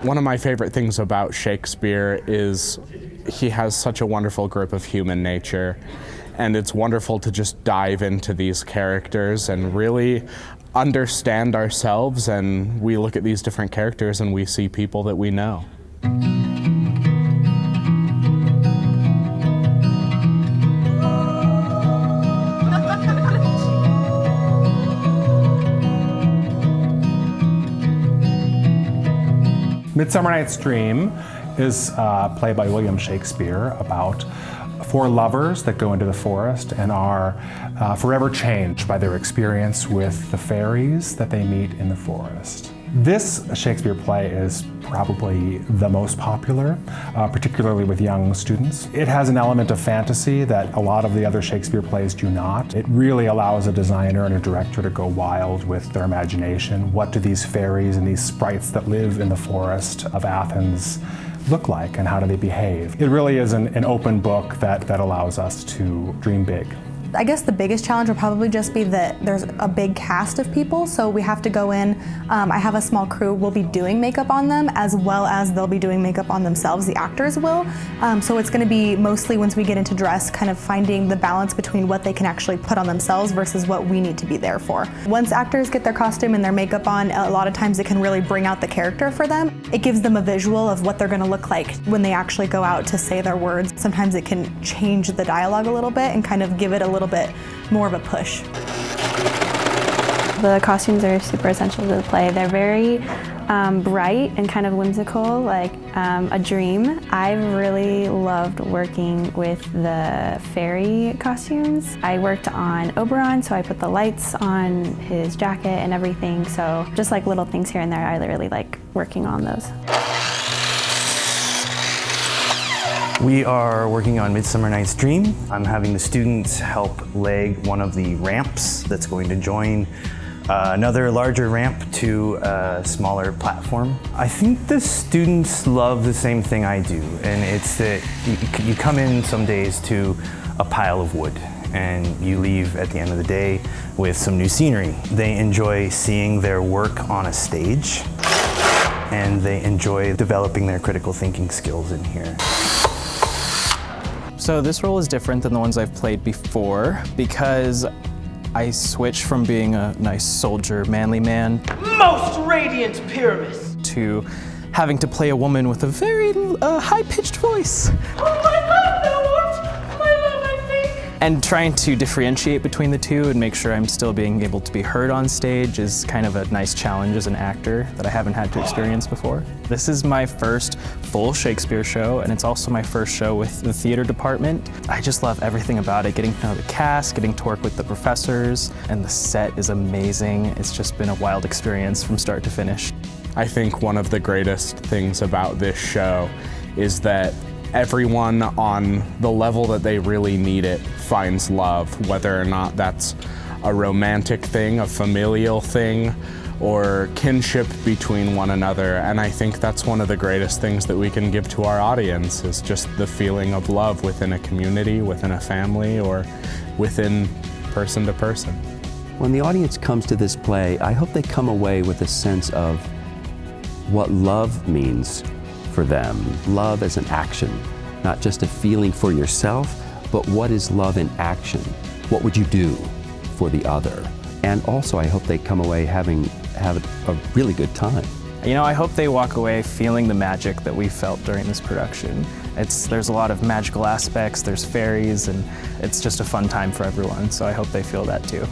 One of my favorite things about Shakespeare is he has such a wonderful grip of human nature, and it's wonderful to just dive into these characters and really understand ourselves, and we look at these different characters and we see people that we know. Midsummer Night's Dream is a play by William Shakespeare about four lovers that go into the forest and are forever changed by their experience with the fairies that they meet in the forest. This Shakespeare play is probably the most popular, particularly with young students. It has an element of fantasy that a lot of the other Shakespeare plays do not. It really allows a designer and a director to go wild with their imagination. What do these fairies and these sprites that live in the forest of Athens look like, and how do they behave? It really is an open book that allows us to dream big. I guess the biggest challenge would probably just be that there's a big cast of people, so we have to go in. I have a small crew. We'll be doing makeup on them as well as they'll be doing makeup on themselves, the actors will. So it's going to be mostly, once we get into dress, kind of finding the balance between what they can actually put on themselves versus what we need to be there for. Once actors get their costume and their makeup on, a lot of times it can really bring out the character for them. It gives them a visual of what they're going to look like when they actually go out to say their words. Sometimes it can change the dialogue a little bit and kind of give it a little bit more of a push. The costumes are super essential to the play. They're very bright and kind of whimsical, like a dream. I've really loved working with the fairy costumes. I worked on Oberon, so I put the lights on his jacket and everything, so just like little things here and there, I really like working on those. We are working on Midsummer Night's Dream. I'm having the students help leg one of the ramps that's going to join another larger ramp to a smaller platform. I think the students love the same thing I do, and it's that you come in some days to a pile of wood and you leave at the end of the day with some new scenery. They enjoy seeing their work on a stage, and they enjoy developing their critical thinking skills in here. So this role is different than the ones I've played before because I switched from being a nice soldier, manly man, most radiant Pyramus, to having to play a woman with a very high-pitched voice. Oh my God, now what? My love, I think. And trying to differentiate between the two and make sure I'm still being able to be heard on stage is kind of a nice challenge as an actor that I haven't had to experience before. This is my first full Shakespeare show, and it's also my first show with the theater department. I just love everything about it, getting to know the cast, getting to work with the professors, and the set is amazing. It's just been a wild experience from start to finish. I think one of the greatest things about this show is that everyone on the level that they really need it finds love, whether or not that's a romantic thing, a familial thing, or kinship between one another. And I think that's one of the greatest things that we can give to our audience, is just the feeling of love within a community, within a family, or within person to person. When the audience comes to this play, I hope they come away with a sense of what love means for them. Love as an action, not just a feeling for yourself, but what is love in action? What would you do for the other? And also, I hope they come away have a really good time. You know, I hope they walk away feeling the magic that we felt during this production. There's a lot of magical aspects, there's fairies, and it's just a fun time for everyone, so I hope they feel that too.